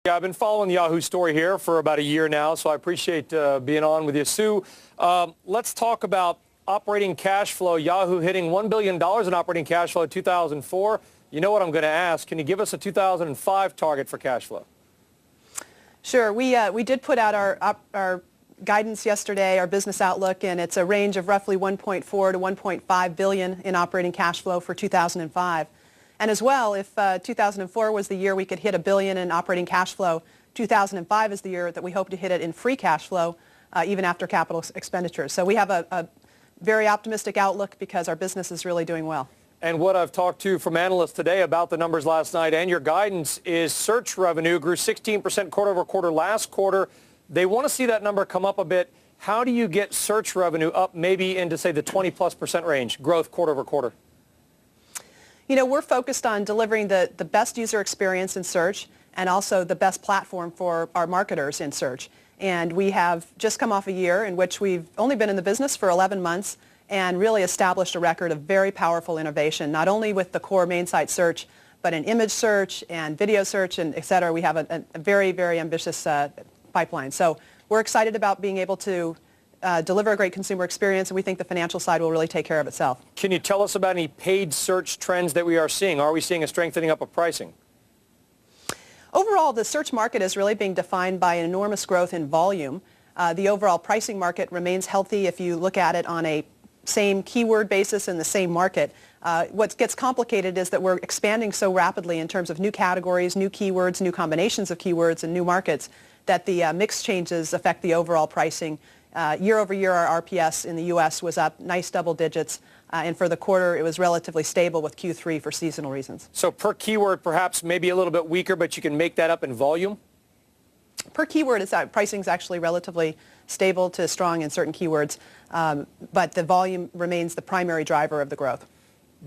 Yeah, I've been following the Yahoo story here for about a year now, so I appreciate being on with you. Sue, let's talk about operating cash flow. Yahoo hitting $1 billion in operating cash flow in 2004. You know what I'm going to ask. Can you give us a 2005 target for cash flow? Sure. We did put out our guidance yesterday, our business outlook, and it's a range of roughly 1.4 to 1.5 billion in operating cash flow for 2005. And as well, if 2004 was the year we could hit $1 billion in operating cash flow, 2005 is the year that we hope to hit it in free cash flow, even after capital expenditures. So we have a very optimistic outlook because our business is really doing well. And what I've talked to from analysts today about the numbers last night and your guidance is search revenue grew 16% quarter over quarter last quarter. They want to see that number come up a bit. How do you get search revenue up maybe into, say, the 20+% range, growth quarter over quarter? You know, we're focused on delivering the best user experience in search and also the best platform for our marketers in search. And we have just come off a year in which we've only been in the business for 11 months and really established a record of very powerful innovation, not only with the core main site search, but in image search and video search and et cetera. We have a very, very ambitious pipeline. So we're excited about being able to deliver a great consumer experience, and we think the financial side will really take care of itself. Can you tell us about any paid search trends that we are seeing? Are we seeing a strengthening up of pricing? Overall, the search market is really being defined by an enormous growth in volume. The overall pricing market remains healthy if you look at it on a same keyword basis in the same market. What gets complicated is that we're expanding so rapidly in terms of new categories, new keywords, new combinations of keywords, and new markets that the mix changes affect the overall pricing. Year over year, our RPS in the U.S. was up nice double digits, and for the quarter, it was relatively stable with Q3 for seasonal reasons. So per keyword, perhaps maybe a little bit weaker, but you can make that up in volume? Per keyword, pricing is actually relatively stable to strong in certain keywords, but the volume remains the primary driver of the growth.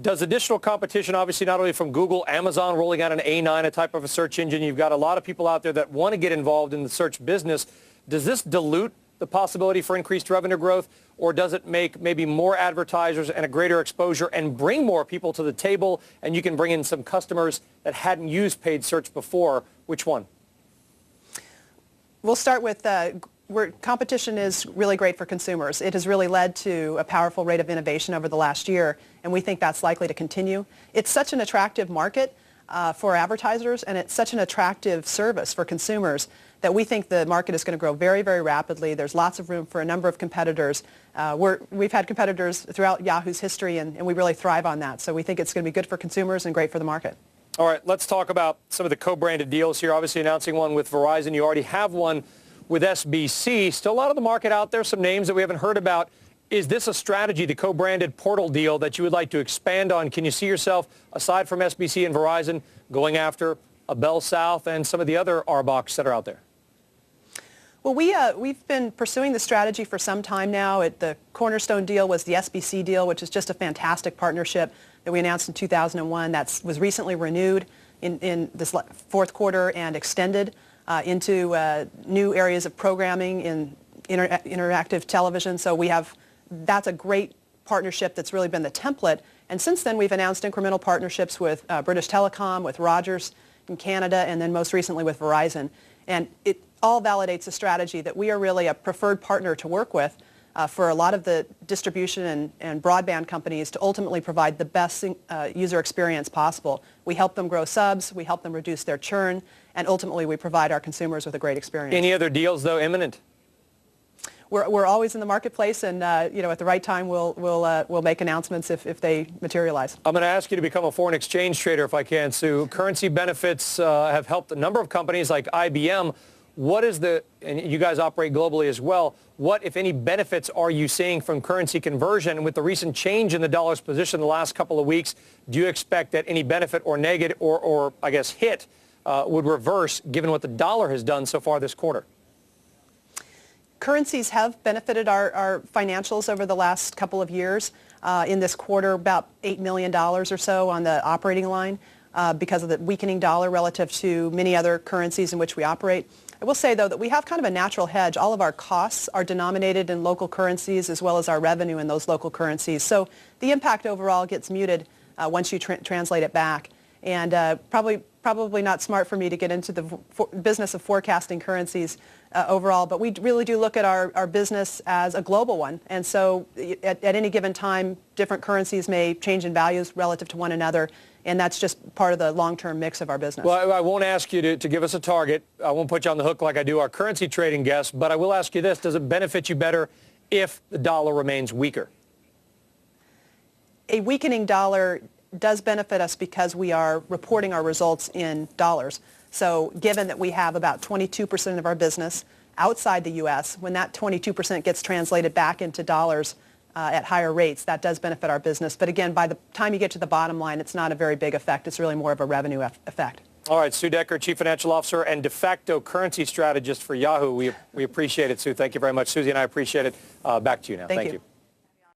Does additional competition, obviously not only from Google, Amazon rolling out an A9, a type of a search engine, you've got a lot of people out there that want to get involved in the search business. Does this dilute the possibility for increased revenue growth, or does it make maybe more advertisers and a greater exposure and bring more people to the table, and you can bring in some customers that hadn't used paid search before? Which one? We'll start with where competition is really great for consumers. It has really led to a powerful rate of innovation over the last year, and we think that's likely to continue. It's such an attractive market for advertisers, and it's such an attractive service for consumers that we think the market is going to grow very, very rapidly. There's lots of room for a number of competitors. We've had competitors throughout Yahoo's history, and we really thrive on that. So we think it's going to be good for consumers and great for the market. All right, let's talk about some of the co-branded deals here. Obviously announcing one with Verizon. You already have one with SBC. Still a lot of the market out there, some names that we haven't heard about. Is this a strategy, the co-branded portal deal, that you would like to expand on? Can you see yourself, aside from SBC and Verizon, going after a Bell South and some of the other RBOCs that are out there? Well, we've been pursuing the strategy for some time now. The cornerstone deal was the SBC deal, which is just a fantastic partnership that we announced in 2001. That was recently renewed in this fourth quarter and extended into new areas of programming in interactive television. So that's a great partnership that's really been the template. And since then, we've announced incremental partnerships with British Telecom, with Rogers in Canada, and then most recently with Verizon. And it all validates the strategy that we are really a preferred partner to work with for a lot of the distribution and broadband companies to ultimately provide the best user experience possible. We help them grow subs, we help them reduce their churn, and ultimately we provide our consumers with a great experience. Any other deals, though, imminent? We're always in the marketplace, and at the right time we'll make announcements if they materialize. I'm going to ask you to become a foreign exchange trader if I can, Sue. Currency benefits have helped a number of companies like IBM. What is and you guys operate globally as well, what, if any, benefits are you seeing from currency conversion? And with the recent change in the dollar's position the last couple of weeks, do you expect that any benefit or negative or I guess hit would reverse given what the dollar has done so far this quarter? Currencies have benefited our financials over the last couple of years. In this quarter, about $8 million or so on the operating line because of the weakening dollar relative to many other currencies in which we operate. I will say, though, that we have kind of a natural hedge. All of our costs are denominated in local currencies as well as our revenue in those local currencies. So the impact overall gets muted once you translate it back. And probably probably not smart for me to get into the business of forecasting currencies overall, but we really do look at our business as a global one. And so at any given time, different currencies may change in values relative to one another, and that's just part of the long-term mix of our business. Well, I won't ask you to give us a target. I won't put you on the hook like I do our currency trading guests, but I will ask you this. Does it benefit you better if the dollar remains weaker? A weakening dollar does benefit us because we are reporting our results in dollars. So given that we have about 22% of our business outside the U.S., when that 22% gets translated back into dollars at higher rates, that does benefit our business. But again, by the time you get to the bottom line, it's not a very big effect. It's really more of a revenue effect. All right, Sue Decker, Chief Financial Officer and de facto currency strategist for Yahoo. We appreciate it, Sue. Thank you very much. Susie and I appreciate it. Back to you now. Thank you.